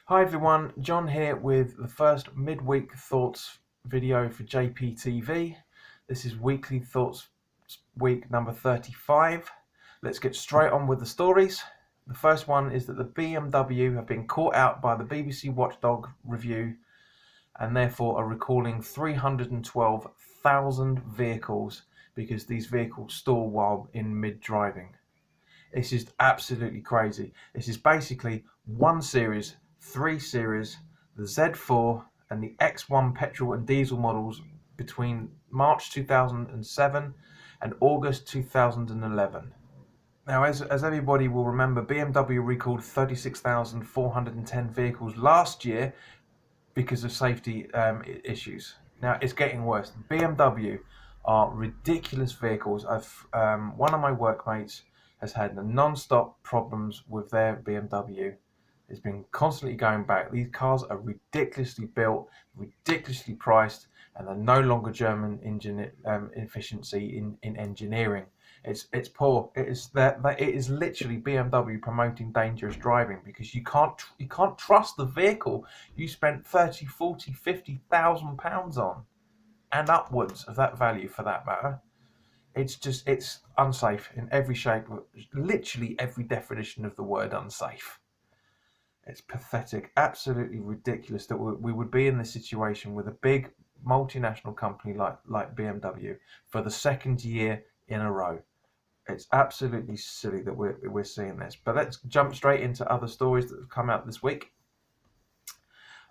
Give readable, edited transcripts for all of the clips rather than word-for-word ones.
Hi everyone, John here with the first midweek thoughts video for JPTV. This is weekly thoughts week number 35. Let's get straight on with the stories. The first one is that the BMW have been caught out by the BBC Watchdog review and therefore are recalling 312,000 vehicles because these vehicles stall while in mid-driving. This is absolutely crazy. This is basically one series, three series, the Z4 and the X1 petrol and diesel models between March 2007 and August 2011. Now, as everybody will remember, BMW recalled 36,410 vehicles last year because of safety issues. Now, it's getting worse. BMW are ridiculous vehicles. One of my workmates has had non-stop problems with their BMW. It's been constantly going back. These cars are ridiculously built, ridiculously priced, and they're no longer German engine efficiency in engineering. It's poor. It is literally BMW promoting dangerous driving because you can't trust the vehicle you spent 30, 40, 50,000 pounds on, and upwards of that value for that matter. It's unsafe in every shape, literally every definition of the word unsafe. It's pathetic, absolutely ridiculous that we would be in this situation with a big multinational company like BMW for the second year in a row. It's absolutely silly that we're seeing this. But let's jump straight into other stories that have come out this week.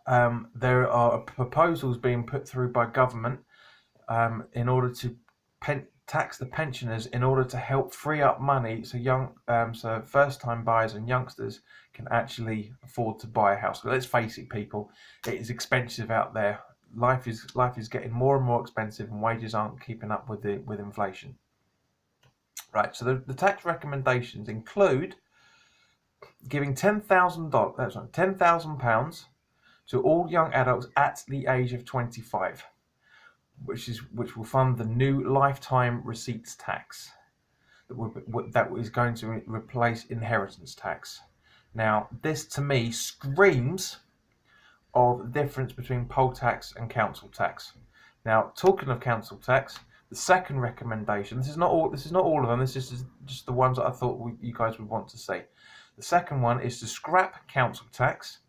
There are proposals being put through by government in order to tax the pensioners in order to help free up money so first-time buyers and youngsters can actually afford to buy a house. So let's face it, people, it is expensive out there. Life is getting more and more expensive, and wages aren't keeping up with inflation. Right, so the tax recommendations include giving £10,000 to all young adults at the age of 25, which will fund the new lifetime receipts tax that is going to replace inheritance tax. Now, this to me screams of the difference between poll tax and council tax. Now, talking of council tax, the second recommendation, this is not all of them, this is just the ones that I thought you guys would want to see. The second one is to scrap council tax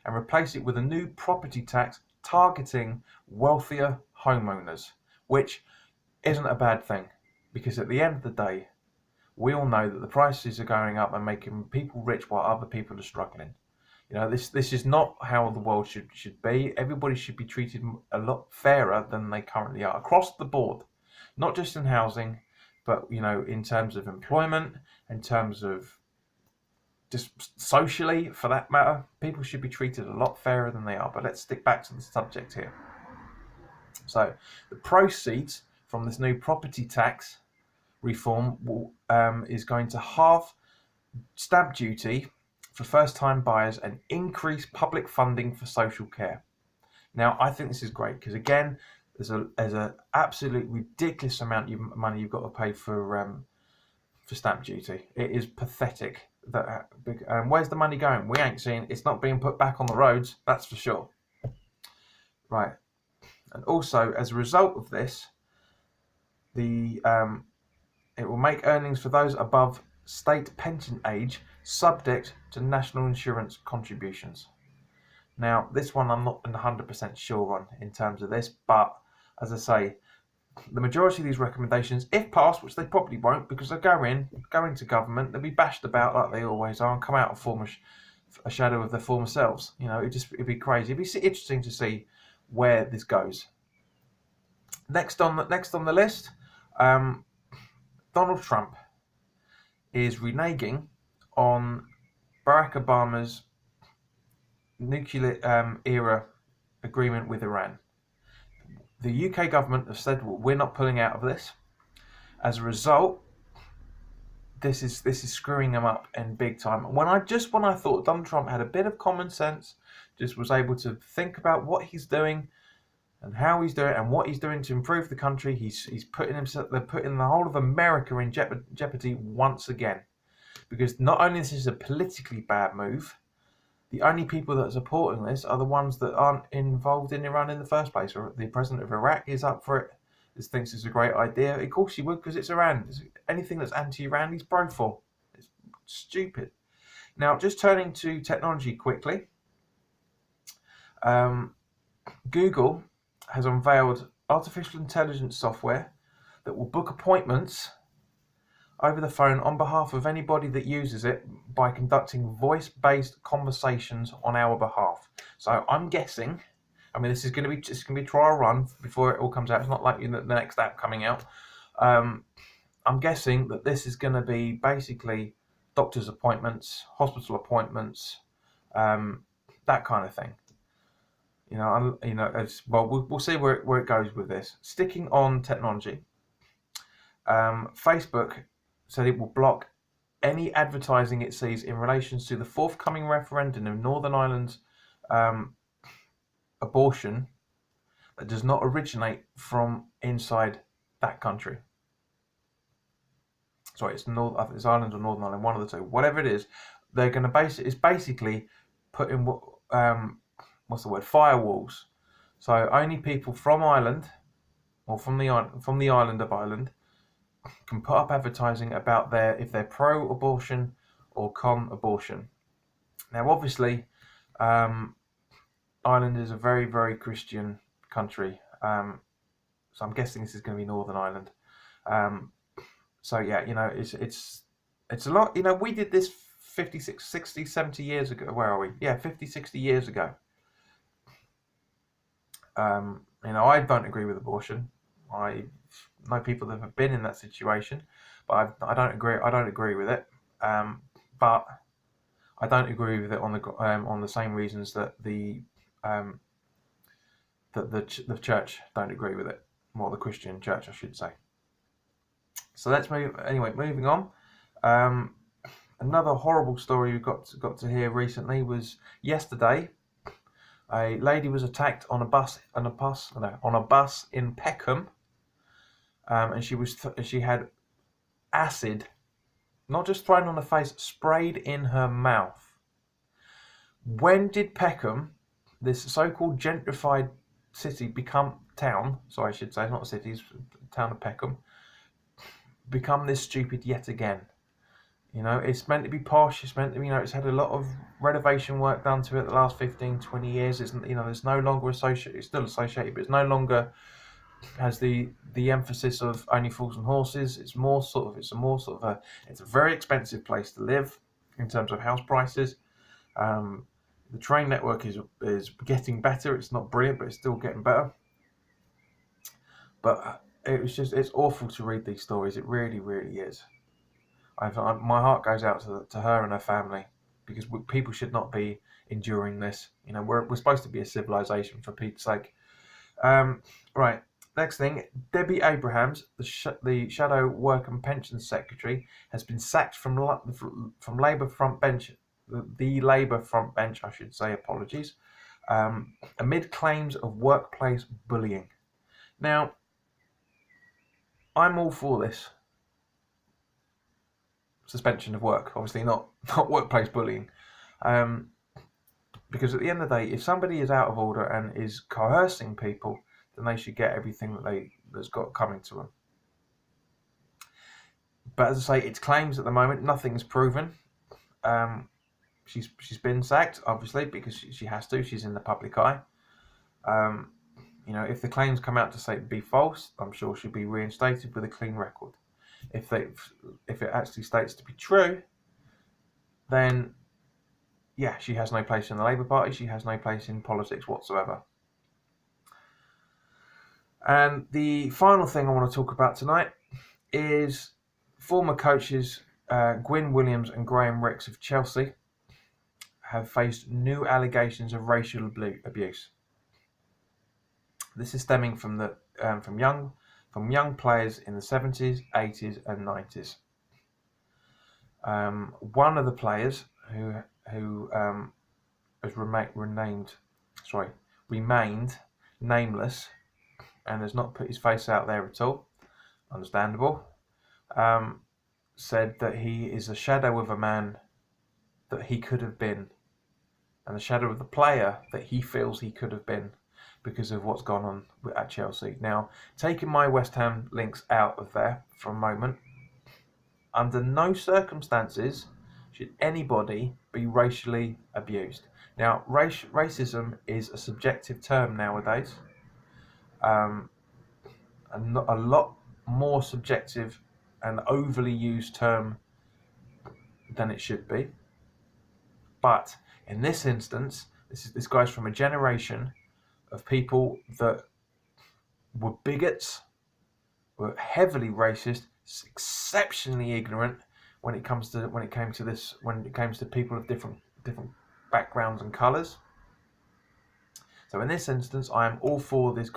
and replace it with a new property tax targeting wealthier homeowners, which isn't a bad thing, because at the end of the day, we all know that the prices are going up and making people rich while other people are struggling. You know, this is not how the world should be. Everybody should be treated a lot fairer than they currently are across the board, not just in housing, but in terms of employment, in terms of just socially, for that matter. People should be treated a lot fairer than they are. But let's stick back to the subject here. So the proceeds from this new property tax reform is going to halve stamp duty for first-time buyers and increase public funding for social care. Now, I think this is great because, again, there's a absolute ridiculous amount of money you've got to pay for stamp duty. It is pathetic. Where's the money going? We ain't seeing. It's not being put back on the roads, that's for sure. Right, and also as a result of this, it will make earnings for those above state pension age subject to national insurance contributions. Now, this one I'm not 100% sure on in terms of this, but as I say, the majority of these recommendations, if passed, which they probably won't, because they go into government, they'll be bashed about like they always are and come out and form a shadow of their former selves. It'd be crazy. It'd be interesting to see where this goes. Next on the list, Donald Trump is reneging on Barack Obama's nuclear era agreement with Iran. The UK government have said, well, we're not pulling out of this. As a result, this is screwing them up in big time. When I thought Donald Trump had a bit of common sense, just was able to think about what he's doing and how he's doing and what he's doing to improve the country, they're putting the whole of America in jeopardy once again. Because not only is this a politically bad move, the only people that are supporting this are the ones that aren't involved in Iran in the first place. Or the president of Iraq is up for it. He thinks it's a great idea. Of course he would, because it's Iran. Anything that's anti-Iran, he's pro for. It's stupid. Now, just turning to technology quickly. Google has unveiled artificial intelligence software that will book appointments over the phone on behalf of anybody that uses it by conducting voice-based conversations on our behalf. So I'm guessing, I mean, this is going to be a trial run before it all comes out. It's not like the next app coming out. I'm guessing that this is going to be basically doctor's appointments, hospital appointments, that kind of thing. We'll see where it goes with this. Sticking on technology, Facebook said it will block any advertising it sees in relation to the forthcoming referendum of Northern Ireland's abortion that does not originate from inside that country. Sorry, it's Ireland or Northern Ireland, one of the two. Whatever it is, they're going to basically put in firewalls. So only people from Ireland or from the island of Ireland can put up advertising about if they're pro-abortion or con-abortion. Now, obviously, Ireland is a very, very Christian country, so I'm guessing this is going to be Northern Ireland. So yeah, it's a lot. We did this 50, 60, 70 years ago. Where are we? Yeah, 50, 60 years ago. I don't agree with abortion. I know people that have been in that situation, but I don't agree. I don't agree with it. But I don't agree with it on the same reasons that the church don't agree with it. Well, the Christian church, I should say. So let's move. Anyway, moving on. Another horrible story we got to hear recently was yesterday. A lady was attacked on a bus in Peckham, and she had acid, not just thrown on her face, sprayed in her mouth. When did Peckham, this so-called gentrified town, not a city, it's a town of Peckham, become this stupid yet again? It's meant to be posh. It's meant to be, it's had a lot of renovation work done to it the last 15, 20 years. It's no longer associated. It's still associated, but it's no longer has the emphasis of only fools and horses. It's a very expensive place to live in terms of house prices. The train network is getting better. It's not brilliant, but it's still getting better. But it's awful to read these stories. It really, really is. My heart goes out to her and her family, because people should not be enduring this. We're supposed to be a civilization, for Pete's sake. Right. Next thing, Debbie Abrahams, the Shadow Work and Pensions Secretary, has been sacked from Labour front bench. The Labour front bench, I should say. Apologies. Amid claims of workplace bullying. Now, I'm all for this. Suspension of work, obviously not workplace bullying, because at the end of the day, if somebody is out of order and is coercing people, then they should get everything that's got coming to them. But as I say, it's claims at the moment. Nothing's proven. She's been sacked, obviously, because she has to. She's in the public eye. If the claims come out to say be false, I'm sure she'll be reinstated with a clean record. If it actually states to be true, then yeah, she has no place in the Labour Party. She has no place in politics whatsoever. And the final thing I want to talk about tonight is former coaches Gwyn Williams and Graham Rix of Chelsea have faced new allegations of racial abuse. This is stemming from young players in the 70s, 80s, and 90s. One of the players who has remained nameless and has not put his face out there at all, understandable, said that he is a shadow of a man that he could have been and the shadow of the player that he feels he could have been because of what's gone on at Chelsea. Now, taking my West Ham links out of there for a moment, under no circumstances should anybody be racially abused. Now, racism is a subjective term nowadays, and a lot more subjective and overly used term than it should be. But in this instance, this guy's from a generation of people that were bigots, were heavily racist, exceptionally ignorant when it came to people of different backgrounds and colours. So in this instance, I am all for these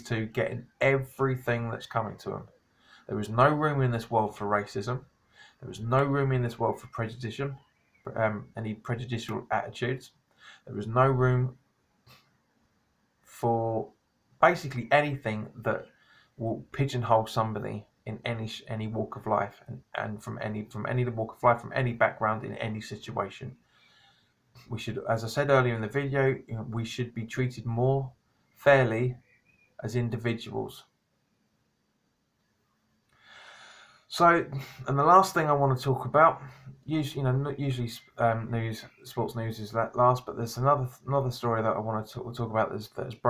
two getting everything that's coming to them. There is no room in this world for racism. There is no room in this world for any prejudicial attitudes. There is no room for basically anything that will pigeonhole somebody in any walk of life, and from any walk of life, from any background, in any situation. We should, as I said earlier in the video, we should be treated more fairly as individuals. So, and the last thing I want to talk about, usually sports news is last, but there's another story that I want to talk about that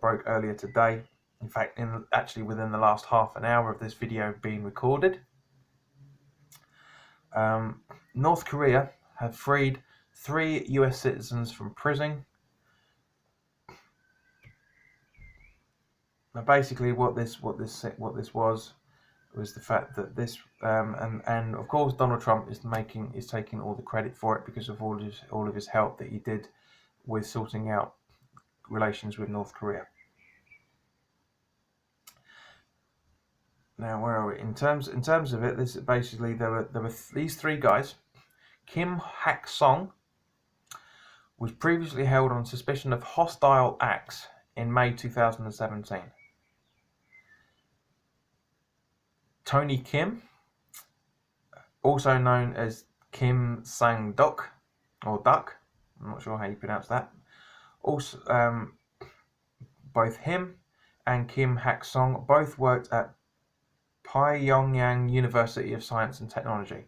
broke earlier today. In fact, actually within the last half an hour of this video being recorded. North Korea have freed 3 US citizens from prison. Now, basically, what this was the fact that this and of course Donald Trump is taking all the credit for it because of all of his help that he did with sorting out relations with North Korea. Now, where are we in terms of it? This basically there were these 3 guys. Kim Hak-song was previously held on suspicion of hostile acts in May 2017. Tony Kim, also known as Kim Sang-duk, or Duck, I'm not sure how you pronounce that. Also, both him and Kim Hak-song both worked at Pyongyang University of Science and Technology.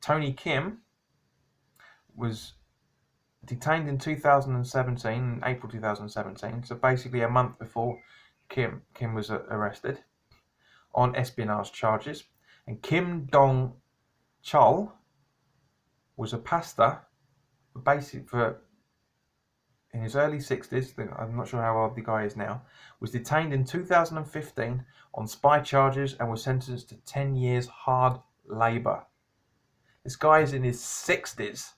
Tony Kim was detained in April 2017, so basically a month before Kim was arrested, on espionage charges. And Kim Dong-chul was a pastor, in his early 60s, I'm not sure how old the guy is now, was detained in 2015 on spy charges and was sentenced to 10 years hard labour. This guy is in his 60s,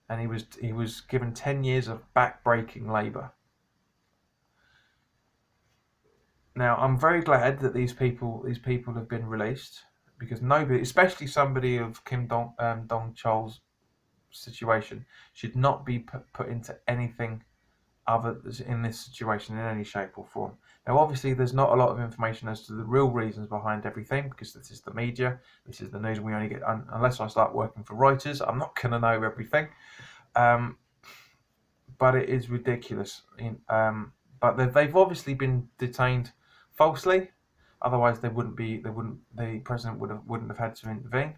and he was given 10 years of back-breaking labour. Now, I'm very glad that these people have been released, because nobody, especially somebody of Kim Dong-chul's situation, should not be put into anything other in this situation in any shape or form. Now, obviously, there's not a lot of information as to the real reasons behind everything, because this is the media, this is the news, and we only get, unless I start working for Reuters, I'm not going to know everything. But it is ridiculous. But they've obviously been detained falsely, otherwise the president wouldn't have had to intervene.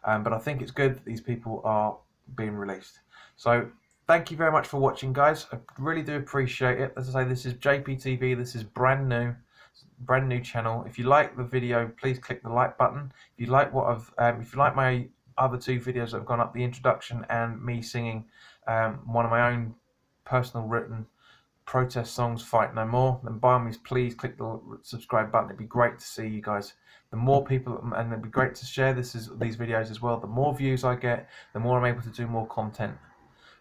But I think it's good that these people are being released. So thank you very much for watching, guys. I really do appreciate it. As I say, this is JPTV. This is brand new channel. If you like the video, please click the like button. If you like if you like my other 2 videos that have gone up, the introduction and me singing one of my own personal written protest songs, Fight No More, then by all means please click the subscribe button. It'd be great to see you guys. The more people, and it'd be great to share these videos as well. The more views I get, the more I'm able to do more content.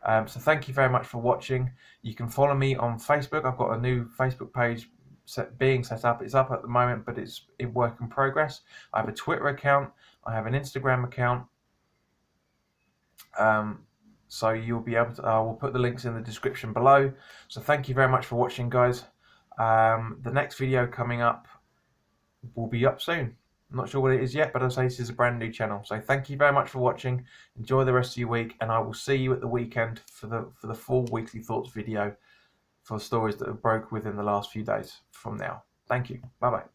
So thank you very much for watching. You can follow me on Facebook. I've got a new Facebook page being set up. It's up at the moment, but it's in work in progress. I have a Twitter account. I have an Instagram account. So you'll be able to, we'll put the links in the description below. So thank you very much for watching, guys. The next video coming up will be up soon. I'm not sure what it is yet, but I'll say this is a brand new channel. So thank you very much for watching. Enjoy the rest of your week, and I will see you at the weekend for the full weekly thoughts video for stories that have broke within the last few days from now. Thank you. Bye bye.